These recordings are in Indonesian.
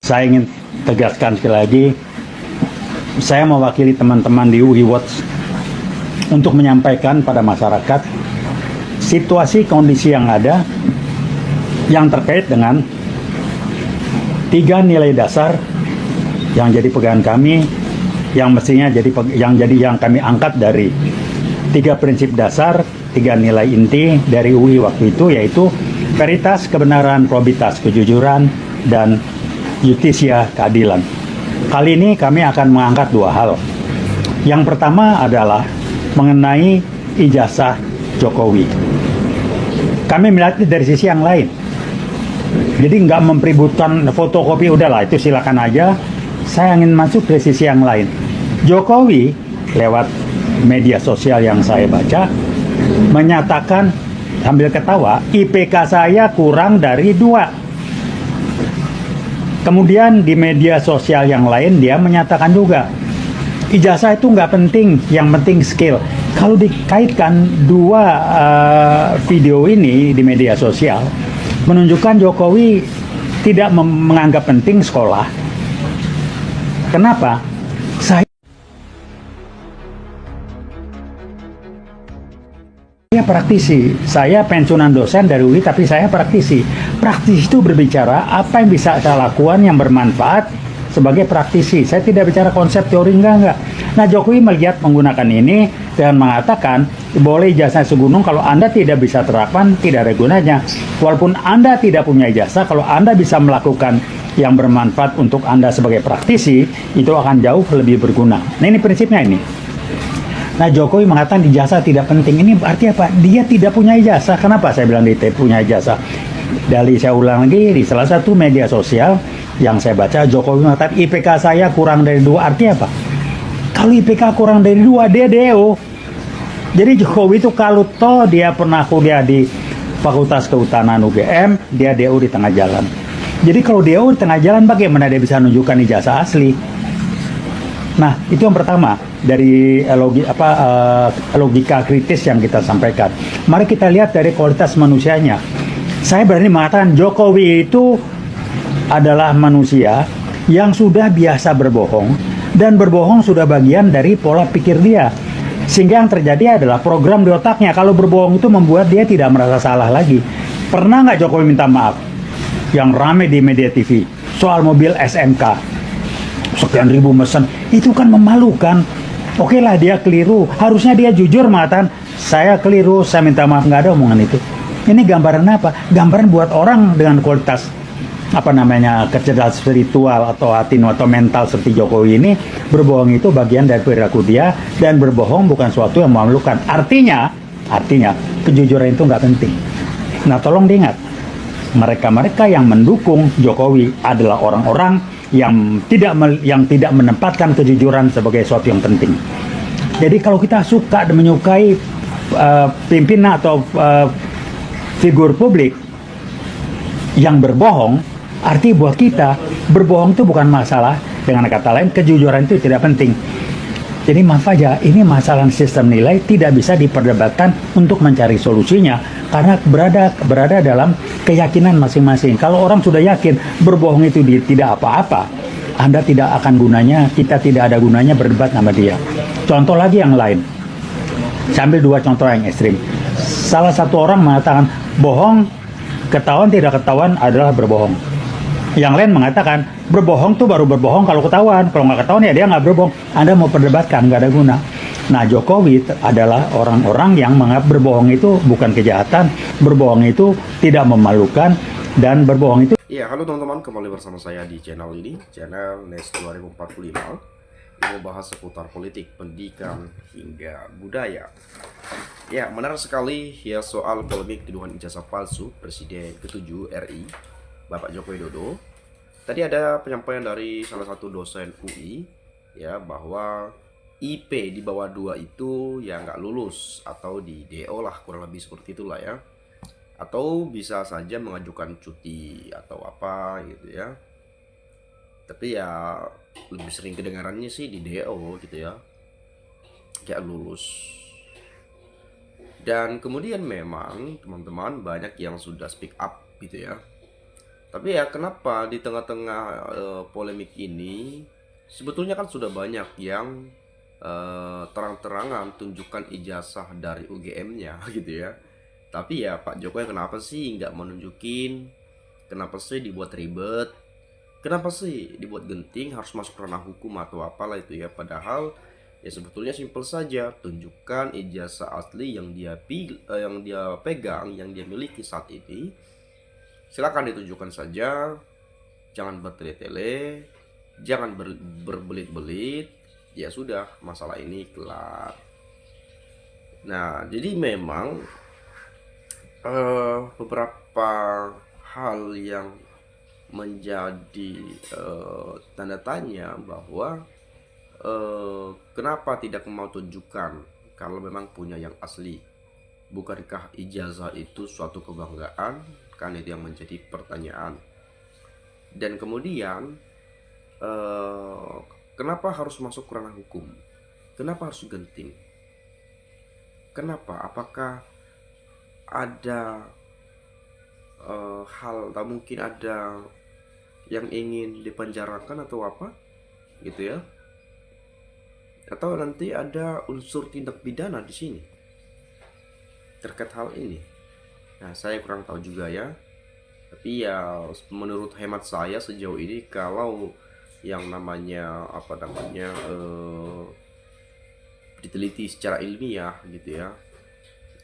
Saya ingin tegaskan sekali lagi, saya mewakili teman-teman di UI Watch untuk menyampaikan pada masyarakat situasi kondisi yang ada yang terkait dengan 3 nilai dasar yang jadi pegangan kami, yang mestinya yang kami angkat dari 3 prinsip dasar, 3 nilai inti dari UI waktu itu, yaitu veritas, kebenaran, probitas, kejujuran, dan justisia, keadilan. Kali ini kami akan mengangkat 2 hal. Yang pertama adalah mengenai ijazah Jokowi. Kami melihat dari sisi yang lain. Jadi nggak mempeributkan fotokopi, udahlah itu silakan aja. Saya ingin masuk dari sisi yang lain. Jokowi lewat media sosial yang saya baca menyatakan sambil ketawa, IPK saya kurang dari 2. Kemudian di media sosial yang lain dia menyatakan juga, ijazah itu nggak penting, yang penting skill. Kalau dikaitkan 2 video ini di media sosial, menunjukkan Jokowi tidak menganggap penting sekolah. Kenapa? Saya praktisi, saya pensiunan dosen dari UI, tapi saya praktisi. Praktisi itu berbicara apa yang bisa saya lakukan yang bermanfaat sebagai praktisi. Saya tidak bicara konsep teori, enggak. Nah, Jokowi melihat menggunakan ini dan mengatakan, boleh ijazah segunung, kalau Anda tidak bisa terapkan, tidak ada gunanya. Walaupun Anda tidak punya ijazah, kalau Anda bisa melakukan yang bermanfaat untuk Anda sebagai praktisi, itu akan jauh lebih berguna. Nah, ini prinsipnya ini. Nah, Jokowi mengatakan ijazah tidak penting. Ini berarti apa? Dia tidak punya ijazah. Kenapa saya bilang dia tidak punya ijazah? Saya ulang lagi, di salah satu media sosial yang saya baca, Jokowi mengatakan IPK saya kurang dari 2. Artinya apa? Kalau IPK kurang dari 2, dia DO. Jadi Jokowi itu kalau toh dia pernah kuliah di Fakultas Kehutanan UGM, dia DO di tengah jalan. Jadi kalau DO di tengah jalan, bagaimana dia bisa menunjukkan ijazah asli? Nah, itu yang pertama dari logika kritis yang kita sampaikan. Mari kita lihat dari kualitas manusianya. Saya berani mengatakan Jokowi itu adalah manusia yang sudah biasa berbohong, dan berbohong sudah bagian dari pola pikir dia. Sehingga yang terjadi adalah program di otaknya. Kalau berbohong itu membuat dia tidak merasa salah lagi. Pernah nggak Jokowi minta maaf? Yang rame di media TV soal mobil SMK. Sekian ribu mesen, itu kan memalukan. Oke lah, dia keliru, harusnya dia jujur mengatakan saya keliru, saya minta maaf. Nggak ada omongan itu. Ini gambaran apa? Gambaran buat orang dengan kualitas kecerdasan spiritual atau hati atau mental seperti Jokowi ini, berbohong itu bagian dari perilaku dia, dan berbohong bukan suatu yang memalukan. Artinya kejujuran itu nggak penting. Nah, tolong diingat, mereka yang mendukung Jokowi adalah orang-orang yang tidak menempatkan kejujuran sebagai sesuatu yang penting. Jadi kalau kita suka dan menyukai pimpinan atau figur publik yang berbohong, arti buat kita berbohong itu bukan masalah. Dengan kata lain, kejujuran itu tidak penting. Jadi maaf aja, ini masalah sistem nilai tidak bisa diperdebatkan untuk mencari solusinya, karena berada dalam keyakinan masing-masing. Kalau orang sudah yakin berbohong itu tidak apa-apa, Anda tidak akan gunanya, kita tidak ada gunanya berdebat sama dia. Contoh lagi yang lain, saya ambil 2 contoh yang ekstrim. Salah satu orang mengatakan bohong, ketahuan tidak ketahuan adalah berbohong. Yang lain mengatakan berbohong tuh baru berbohong kalau ketahuan. Kalau nggak ketahuan ya dia nggak berbohong. Anda mau perdebatkan, nggak ada guna. Nah, Jokowi adalah orang-orang yang menganggap berbohong itu bukan kejahatan, berbohong itu tidak memalukan, dan berbohong itu... Ya, halo teman-teman, kembali bersama saya di channel ini, channel NES 2045. Ini membahas seputar politik, pendidikan, hingga budaya. Ya, menarik sekali ya soal polemik tuduhan ijazah palsu Presiden ke-7 RI, Bapak Joko Widodo. Tadi ada penyampaian dari salah satu dosen UI ya, bahwa IP di bawah 2 itu ya nggak lulus atau di DO lah, kurang lebih seperti itulah ya, atau bisa saja mengajukan cuti atau apa gitu ya. Tapi ya lebih sering kedengarannya sih di DO gitu ya, kayak lulus. Dan kemudian memang teman-teman banyak yang sudah speak up gitu ya, Tapi ya kenapa di tengah-tengah polemik ini sebetulnya kan sudah banyak yang terang-terangan tunjukkan ijazah dari UGM-nya gitu ya. Tapi ya Pak Jokowi kenapa sih nggak menunjukin? Kenapa sih dibuat ribet? Kenapa sih dibuat genting harus masuk ranah hukum atau apalah itu ya? Padahal ya sebetulnya simpel saja, tunjukkan ijazah asli yang yang dia pegang, yang dia miliki saat ini. Silakan ditunjukkan saja, jangan bertele-tele, jangan berbelit-belit. Ya sudah, masalah ini kelar. Nah, jadi memang beberapa hal yang menjadi tanda tanya bahwa kenapa tidak mau tunjukkan kalau memang punya yang asli. Bukankah ijazah itu suatu kebanggaan? Kan itu yang menjadi pertanyaan. Dan kemudian kenapa harus masuk ke ranah hukum? Kenapa harus genting? Kenapa? Apakah ada hal atau mungkin ada yang ingin dipenjarakan atau apa gitu ya? Atau nanti ada unsur tindak pidana di sini terkait hal ini? Nah, saya kurang tahu juga ya. Tapi ya menurut hemat saya sejauh ini, kalau yang namanya diteliti secara ilmiah gitu ya,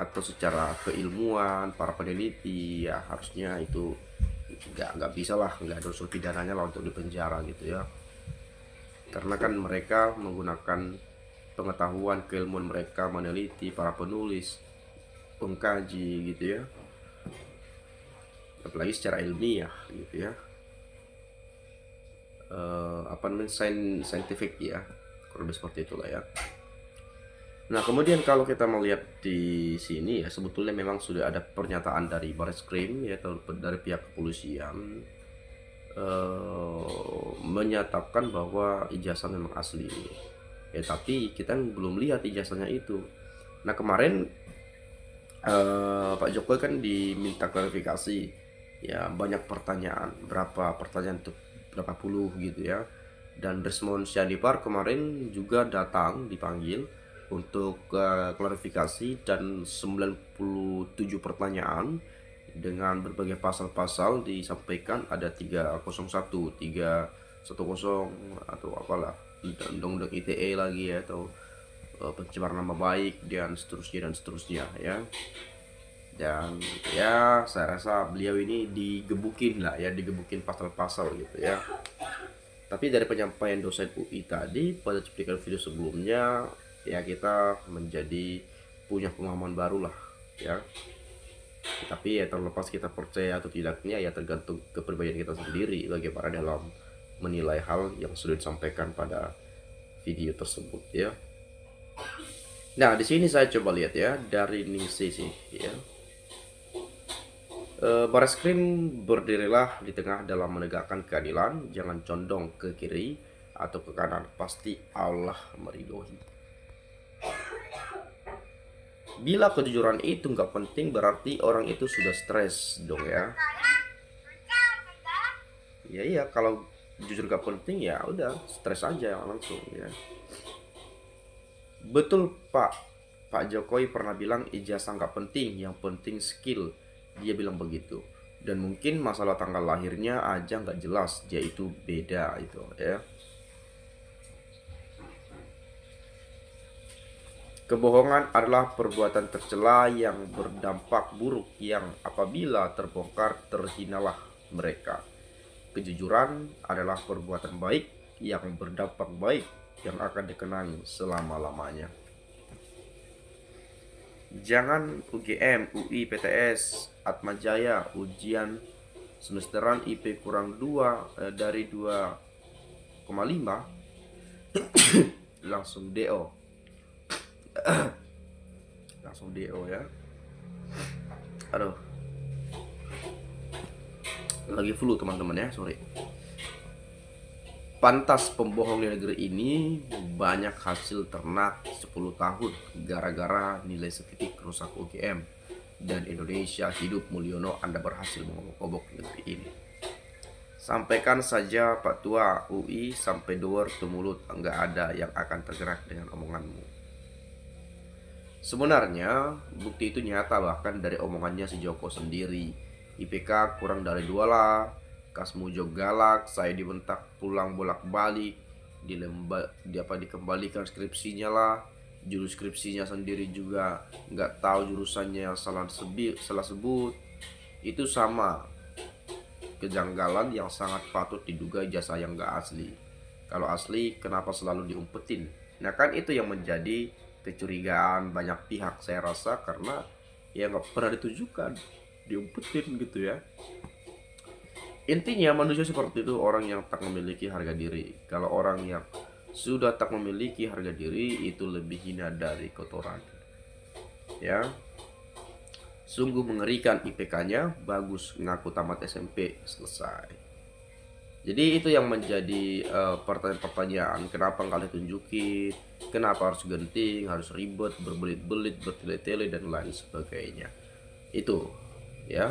atau secara keilmuan para peneliti, ya harusnya itu nggak bisa lah, nggak ada unsur pidananya lah untuk dipenjara gitu ya. Karena kan mereka menggunakan pengetahuan keilmuan mereka, meneliti, para penulis, pengkaji gitu ya, apalagi secara ilmiah gitu ya, scientific ya, kurang lebih seperti itulah ya. Nah, kemudian kalau kita melihat di sini ya, sebetulnya memang sudah ada pernyataan dari Barreskrim ya, atau dari pihak kepolisian menyatakan bahwa ijazah memang asli ya, tapi kita belum lihat ijazahnya itu. Nah, kemarin Pak Jokowi kan diminta klarifikasi ya, banyak pertanyaan, berapa pertanyaan tuh, berapa puluh gitu ya. Dan Desmond Syadipar kemarin juga datang, dipanggil untuk klarifikasi, dan 97 pertanyaan dengan berbagai pasal-pasal disampaikan. Ada 301, 310 atau apalah, undang-undang ITE lagi ya, atau pencemaran nama baik dan seterusnya ya. Dan ya saya rasa beliau ini digebukin lah ya, digebukin pasal-pasal gitu ya. Tapi dari penyampaian dosen UI tadi pada cuplikan video sebelumnya ya, kita menjadi punya pemahaman baru lah ya. Tapi ya terlepas kita percaya atau tidaknya ya tergantung kepribadian kita sendiri bagaimana dalam menilai hal yang sudah disampaikan pada video tersebut ya. Nah, di sini saya coba lihat ya dari Ningsih sih ya. Barreskrim berdirilah di tengah dalam menegakkan keadilan, jangan condong ke kiri atau ke kanan, pasti Allah meridhoi. Bila kejujuran itu nggak penting, berarti orang itu sudah stres dong ya. Ya iya, kalau jujur nggak penting ya udah stres aja langsung ya. Betul Pak Jokowi pernah bilang ijazah nggak penting, yang penting skill. Dia bilang begitu. Dan mungkin masalah tanggal lahirnya aja nggak jelas, dia itu beda itu ya. Kebohongan adalah perbuatan tercela yang berdampak buruk, yang apabila terbongkar terhinalah mereka. Kejujuran adalah perbuatan baik yang berdampak baik, yang akan dikenang selama-lamanya. Jangan UGM, UI, PTS, Atmajaya, ujian semesteran IP kurang 2 dari 2,5 langsung DO. Langsung DO ya. Aduh, lagi flu teman-teman ya, sorry. Pantas pembohong di negeri ini banyak hasil ternak 10 tahun gara-gara nilai setitik rusak UGM. Dan Indonesia hidup Mulyono, Anda berhasil mengobok negeri ini. Sampaikan saja Pak Tua UI sampai door to mulut, enggak ada yang akan tergerak dengan omonganmu. Sebenarnya bukti itu nyata, bahkan dari omongannya si Joko sendiri. IPK kurang dari 2 lah, Kasmujo galak, saya dibentak pulang bolak-balik, dikembalikan skripsinya lah, jurus skripsinya sendiri juga nggak tahu jurusannya yang salah sebut. Itu sama kejanggalan yang sangat patut diduga ijazah yang nggak asli. Kalau asli, kenapa selalu diumpetin? Nah kan itu yang menjadi kecurigaan banyak pihak, saya rasa, karena ya nggak pernah ditujukan, diumpetin gitu ya. Intinya manusia seperti itu orang yang tak memiliki harga diri. Kalau orang yang sudah tak memiliki harga diri, itu lebih hina dari kotoran. Ya, sungguh mengerikan. IPK-nya bagus, ngaku tamat SMP, selesai. Jadi itu yang menjadi pertanyaan-pertanyaan, kenapa nggak ditunjukin, kenapa harus genting, harus ribet, berbelit-belit, bertele-tele dan lain sebagainya. Itu ya.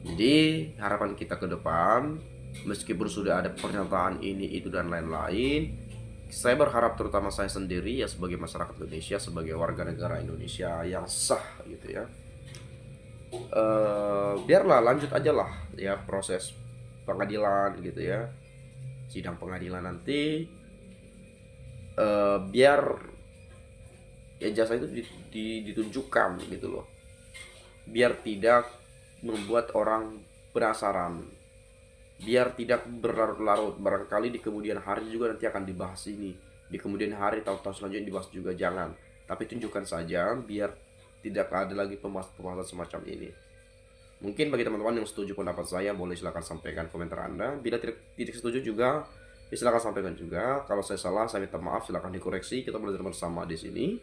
Jadi harapan kita ke depan, meskipun sudah ada pernyataan ini itu dan lain-lain, saya berharap, terutama saya sendiri ya sebagai masyarakat Indonesia, sebagai warga negara Indonesia yang sah gitu ya, biarlah lanjut aja lah ya proses pengadilan gitu ya, sidang pengadilan nanti, biar ya jasa itu ditunjukkan gitu loh, biar tidak membuat orang penasaran, biar tidak berlarut-larut. Barangkali di kemudian hari juga nanti akan dibahas ini, di kemudian hari, tahun-tahun selanjutnya dibahas juga, jangan. Tapi tunjukkan saja biar tidak ada lagi pembahasan semacam ini. Mungkin bagi teman-teman yang setuju pendapat saya, boleh silahkan sampaikan komentar Anda. Bila tidak setuju juga, ya silahkan sampaikan juga. Kalau saya salah, saya minta maaf, silahkan dikoreksi. Kita belajar bersama di sini.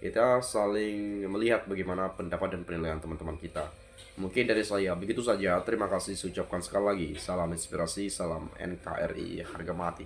Kita saling melihat bagaimana pendapat dan penilaian teman-teman kita. Mungkin dari saya begitu saja. Terima kasih, saya ucapkan sekali lagi. Salam inspirasi, salam NKRI, harga mati.